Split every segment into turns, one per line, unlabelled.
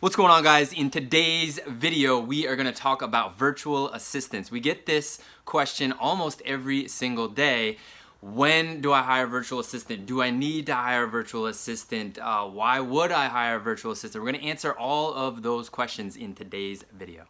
What's going on, guys? In today's video, we are going to talk about virtual assistants. We get this question almost every single day. When do I hire a virtual assistant? Do I need to hire a virtual assistant? Why would I hire a virtual assistant? We're going to answer all of those questions in today's video.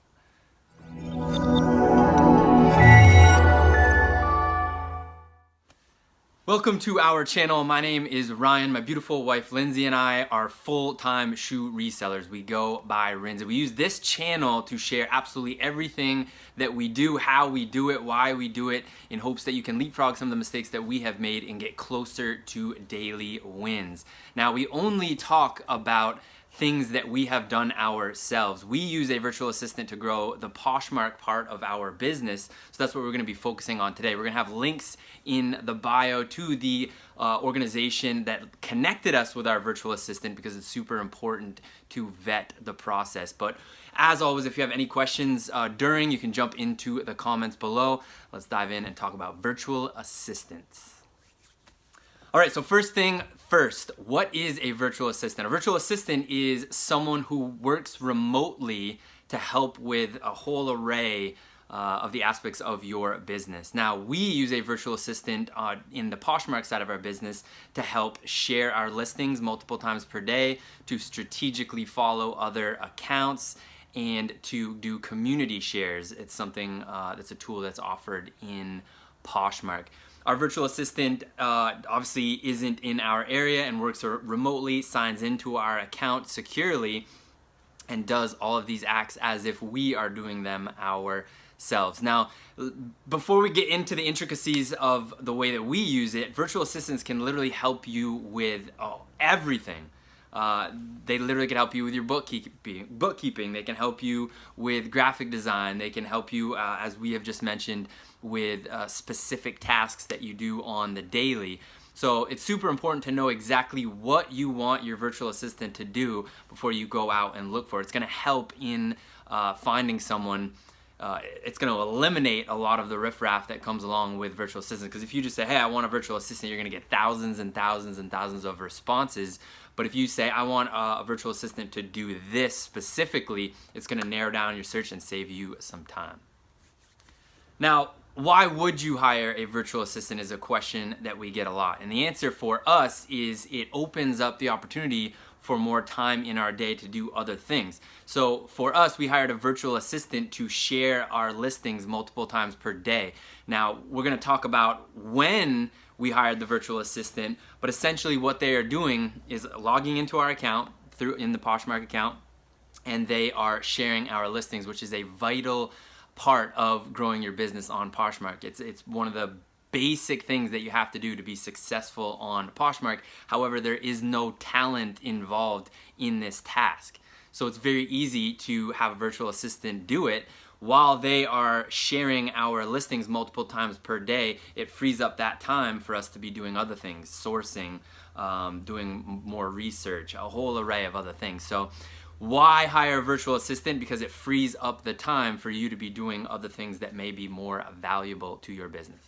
Welcome to our channel. My name is Ryan. My beautiful wife Rnzy and I are full-time shoe resellers. We go by Rnzy. We use this channel to share absolutely everything that we do, how we do it, why we do it, in hopes that you can leapfrog some of the mistakes that we have made and get closer to daily wins. Now, we only talk about things that we have done ourselves. We use a virtual assistant to grow the Poshmark part of our business, so that's what we're going to be focusing on today. We're going to have links in the bio to the organization that connected us with our virtual assistant because it's super important to vet the process. But as always, if you have any questions you can jump into the comments below. Let's dive in and talk about virtual assistants. All right, so first thing first, what is a virtual assistant? A virtual assistant is someone who works remotely to help with a whole array of the aspects of your business. Now, we use a virtual assistant in the Poshmark side of our business to help share our listings multiple times per day, to strategically follow other accounts, and to do community shares. It's something that's a tool that's offered in Poshmark. Our virtual assistant obviously isn't in our area and works remotely, signs into our account securely, and does all of these acts as if we are doing them ourselves. Now, before we get into the intricacies of the way that we use it, virtual assistants can literally help you with everything. They literally can help you with your bookkeeping. They can help you with graphic design. They can help you, as we have just mentioned, with specific tasks that you do on the daily. So it's super important to know exactly what you want your virtual assistant to do before you go out and look for it. It's going to help in finding someone. It's going to eliminate a lot of the riffraff that comes along with virtual assistants. Because if you just say, hey, I want a virtual assistant, you're going to get thousands and thousands and thousands of responses. But if you say, I want a virtual assistant to do this specifically, it's going to narrow down your search and save you some time. Now, why would you hire a virtual assistant is a question that we get a lot. And the answer for us is it opens up the opportunity for more time in our day to do other things. So for us, we hired a virtual assistant to share our listings multiple times per day. Now, we're going to talk about when we hired the virtual assistant, but essentially what they are doing is logging into our account in the Poshmark account, and they are sharing our listings, which is a vital part of growing your business on Poshmark. It's one of the basic things that you have to do to be successful on Poshmark. However, there is no talent involved in this task. So it's very easy to have a virtual assistant do it. While they are sharing our listings multiple times per day, it frees up that time for us to be doing other things, sourcing, doing more research, a whole array of other things. So why hire a virtual assistant? Because it frees up the time for you to be doing other things that may be more valuable to your business.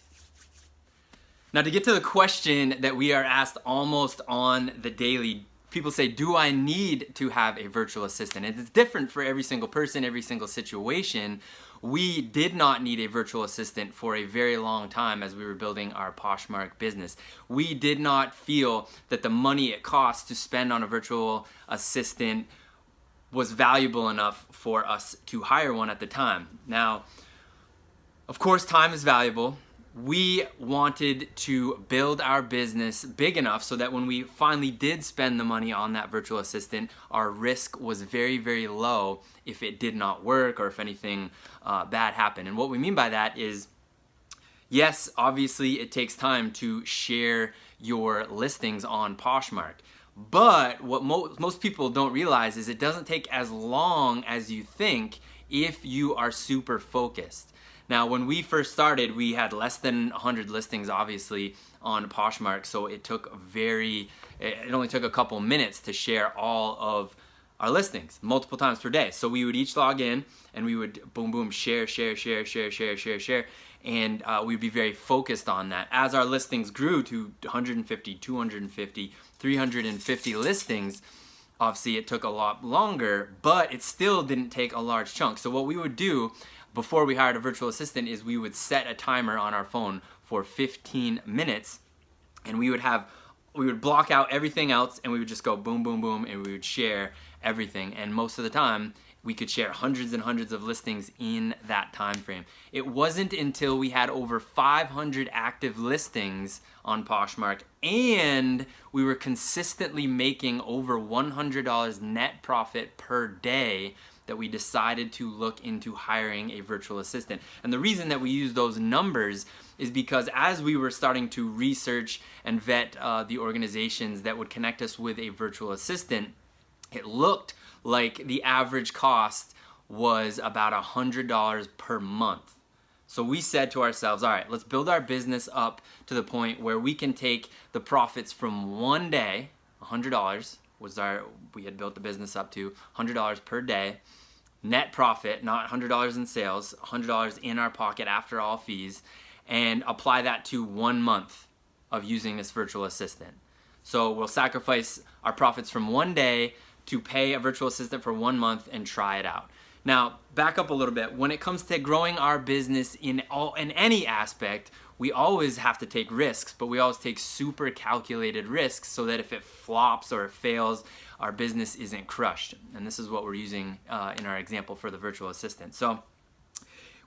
Now, to get to the question that we are asked almost on the daily, people say, do I need to have a virtual assistant? And it's different for every single person, every single situation. We did not need a virtual assistant for a very long time as we were building our Poshmark business. We did not feel that the money it costs to spend on a virtual assistant was valuable enough for us to hire one at the time. Now, of course, time is valuable. We wanted to build our business big enough so that when we finally did spend the money on that virtual assistant, our risk was very, very low if it did not work or if anything bad happened. And what we mean by that is, yes, obviously it takes time to share your listings on Poshmark. But what most people don't realize is it doesn't take as long as you think if you are super focused. Now, when we first started, we had less than 100 listings, obviously, on Poshmark, so it only took a couple minutes to share all of our listings multiple times per day. So we would each log in and we would boom, boom, share, and we'd be very focused on that. As our listings grew to 150, 250, 350 listings, Obviously, it took a lot longer, but it still didn't take a large chunk. So what we would do before we hired a virtual assistant is we would set a timer on our phone for 15 minutes, and we would block out everything else, and we would just go boom, boom, boom, and we would share everything. And most of the time, we could share hundreds and hundreds of listings in that time frame. It wasn't until we had over 500 active listings on Poshmark and we were consistently making over $100 net profit per day that we decided to look into hiring a virtual assistant. And the reason that we use those numbers is because as we were starting to research and vet the organizations that would connect us with a virtual assistant, it looked like the average cost was about $100 per month. So we said to ourselves, all right, let's build our business up to the point where we can take the profits from one day, $100 was we had built the business up to $100 per day, net profit, not $100 in sales, $100 in our pocket after all fees, and apply that to 1 month of using this virtual assistant. So we'll sacrifice our profits from one day to pay a virtual assistant for 1 month and try it out. Now, back up a little bit. When it comes to growing our business in any aspect, we always have to take risks, but we always take super calculated risks so that if it flops or it fails, our business isn't crushed. And this is what we're using in our example for the virtual assistant. So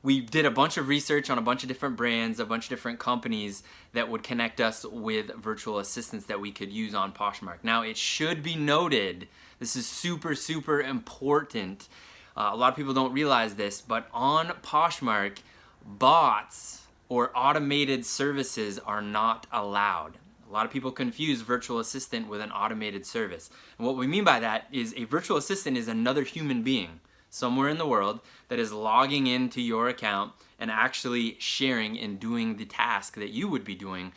we did a bunch of research on a bunch of different brands, a bunch of different companies that would connect us with virtual assistants that we could use on Poshmark. Now, it should be noted, this is super, super important. A lot of people don't realize this, but on Poshmark, bots or automated services are not allowed. A lot of people confuse virtual assistant with an automated service. And what we mean by that is a virtual assistant is another human being somewhere in the world that is logging into your account and actually sharing and doing the task that you would be doing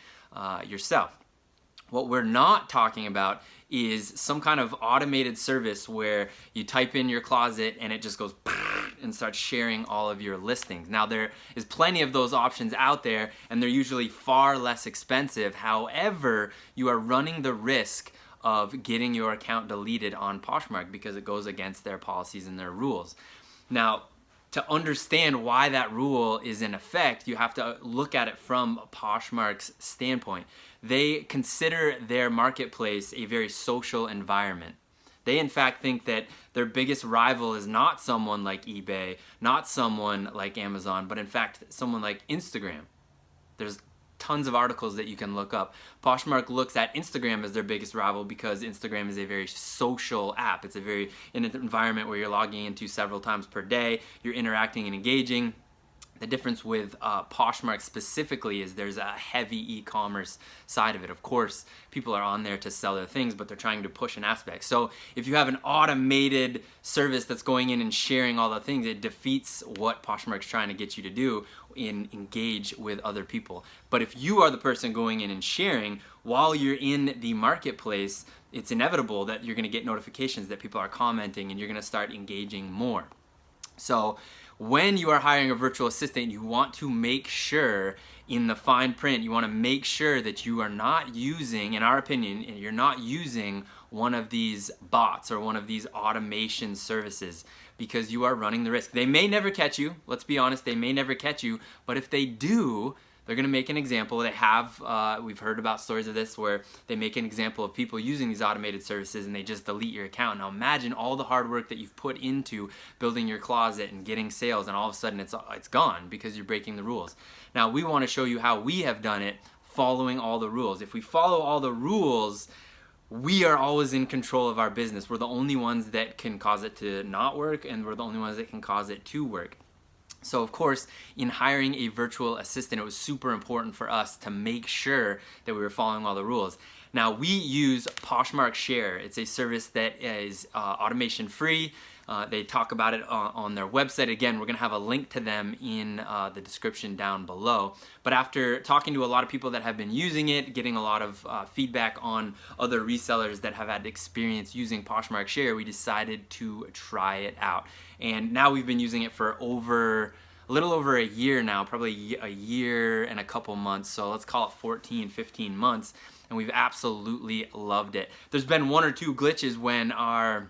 yourself. What we're not talking about is some kind of automated service where you type in your closet and it just goes and starts sharing all of your listings. Now, there is plenty of those options out there and they're usually far less expensive. However, you are running the risk of getting your account deleted on Poshmark because it goes against their policies and their rules. Now, to understand why that rule is in effect, you have to look at it from Poshmark's standpoint. They consider their marketplace a very social environment. They in fact think that their biggest rival is not someone like eBay, not someone like Amazon, but in fact someone like Instagram. There's tons of articles that you can look up. Poshmark looks at Instagram as their biggest rival because Instagram is a very social app. It's in an environment where you're logging into several times per day, you're interacting and engaging. The difference with Poshmark specifically is there's a heavy e-commerce side of it. Of course, people are on there to sell their things, but they're trying to push an aspect. So if you have an automated service that's going in and sharing all the things, it defeats what Poshmark's trying to get you to do and engage with other people. But if you are the person going in and sharing while you're in the marketplace, it's inevitable that you're going to get notifications that people are commenting and you're going to start engaging more. So when you are hiring a virtual assistant, you want to make sure in the fine print, you want to make sure that you are not using, in our opinion, you're not using one of these bots or one of these automation services because you are running the risk. They may never catch you. Let's be honest, they may never catch you. But if they do, they're going to make an example. They have, we've heard about stories of this where they make an example of people using these automated services and they just delete your account. Now imagine all the hard work that you've put into building your closet and getting sales, and all of a sudden it's gone because you're breaking the rules. Now we want to show you how we have done it following all the rules. If we follow all the rules, we are always in control of our business. We're the only ones that can cause it to not work, and we're the only ones that can cause it to work. So of course, in hiring a virtual assistant, it was super important for us to make sure that we were following all the rules. Now we use Poshmark Share. It's a service that is automation free. They talk about it on their website. Again, we're gonna have a link to them in the description down below. But after talking to a lot of people that have been using it, getting a lot of feedback on other resellers that have had experience using Poshmark Share, we decided to try it out. And now we've been using it for a little over a year now, probably a year and a couple months. So let's call it 14, 15 months. and we've absolutely loved it. There's been one or two glitches when our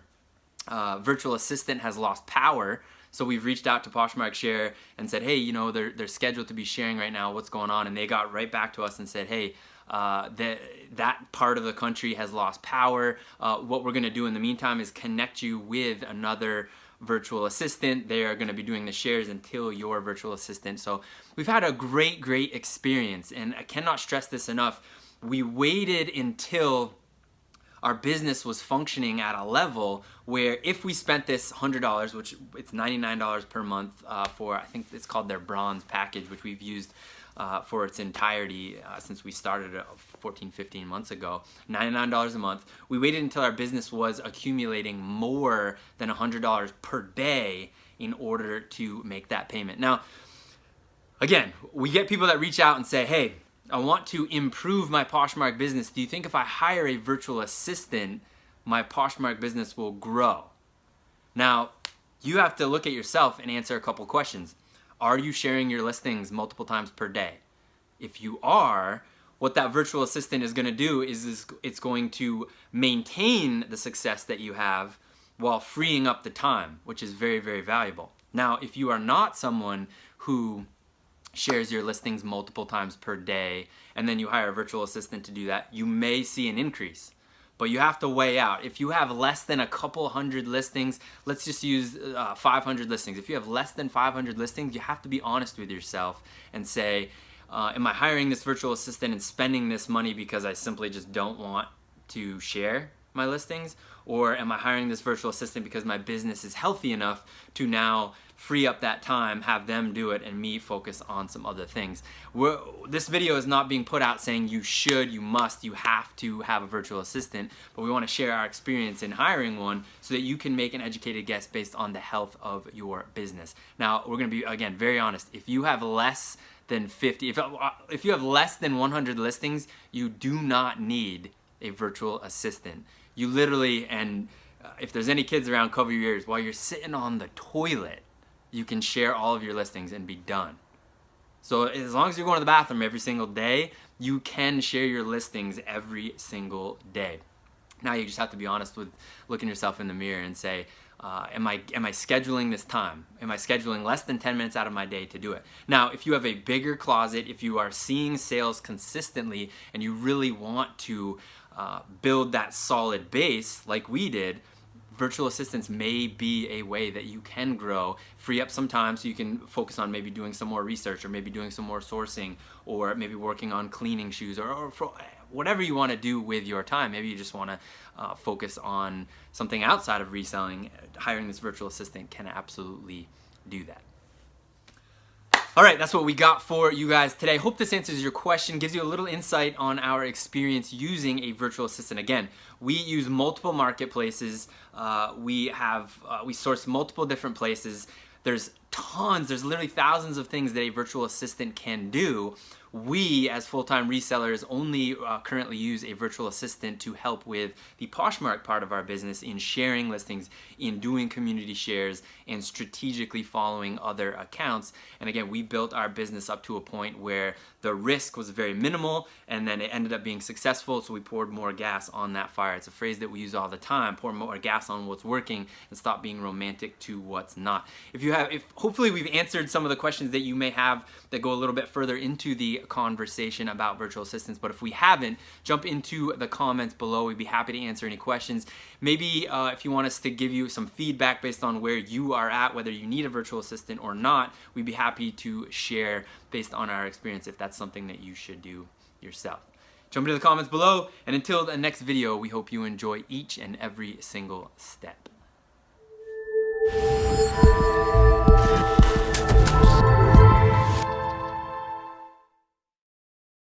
virtual assistant has lost power. So we've reached out to Poshmark Share and said, hey, you know, they're scheduled to be sharing right now. What's going on? And they got right back to us and said, hey, that part of the country has lost power. What we're going to do in the meantime is connect you with another virtual assistant. They are going to be doing the shares until your virtual assistant. So we've had a great experience, and I cannot stress this enough. We waited until our business was functioning at a level where if we spent this $100, which it's $99 per month for, I think it's called their bronze package, which we've used for its entirety since we started 15 months ago, $99 a month. We waited until our business was accumulating more than $100 per day in order to make that payment. Now, again, we get people that reach out and say, hey, I want to improve my Poshmark business. Do you think if I hire a virtual assistant, my Poshmark business will grow? Now, you have to look at yourself and answer a couple questions. Are you sharing your listings multiple times per day? If you are, what that virtual assistant is going to do is it's going to maintain the success that you have while freeing up the time, which is very valuable. Now, if you are not someone who shares your listings multiple times per day, and then you hire a virtual assistant to do that, you may see an increase. But you have to weigh out. If you have less than a couple hundred listings, let's just use 500 listings. If you have less than 500 listings, you have to be honest with yourself and say, am I hiring this virtual assistant and spending this money because I simply just don't want to share my listings? Or am I hiring this virtual assistant because my business is healthy enough to now free up that time, have them do it, and me focus on some other things? This video is not being put out saying you should, you must, you have to have a virtual assistant, but we want to share our experience in hiring one so that you can make an educated guess based on the health of your business. Now, we're going to be, again, very honest. If you have less than 50, if you have less than 100 listings, you do not need a virtual assistant. You literally, and if there's any kids around, cover your ears. While you're sitting on the toilet, you can share all of your listings and be done. So as long as you're going to the bathroom every single day, you can share your listings every single day. Now you just have to be honest with looking yourself in the mirror and say, am I scheduling this time? Am I scheduling less than 10 minutes out of my day to do it? Now, if you have a bigger closet, if you are seeing sales consistently and you really want to build that solid base like we did, virtual assistants may be a way that you can grow, free up some time so you can focus on maybe doing some more research or maybe doing some more sourcing or maybe working on cleaning shoes or for whatever you want to do with your time. Maybe you just want to focus on something outside of reselling. Hiring this virtual assistant can absolutely do that. All right, that's what we got for you guys today. Hope this answers your question, gives you a little insight on our experience using a virtual assistant. Again, we use multiple marketplaces. We source multiple different places. There's literally thousands of things that a virtual assistant can do. We, as full-time resellers, only currently use a virtual assistant to help with the Poshmark part of our business in sharing listings, in doing community shares, and strategically following other accounts. And again, we built our business up to a point where the risk was very minimal, and then it ended up being successful, so we poured more gas on that fire. It's a phrase that we use all the time: pour more gas on what's working and stop being romantic to what's not. Hopefully we've answered some of the questions that you may have that go a little bit further into the conversation about virtual assistants, but if we haven't, jump into the comments below. We'd be happy to answer any questions. Maybe if you want us to give you some feedback based on where you are at, whether you need a virtual assistant or not, we'd be happy to share based on our experience if that's something that you should do yourself. Jump into the comments below, and until the next video, we hope you enjoy each and every single step.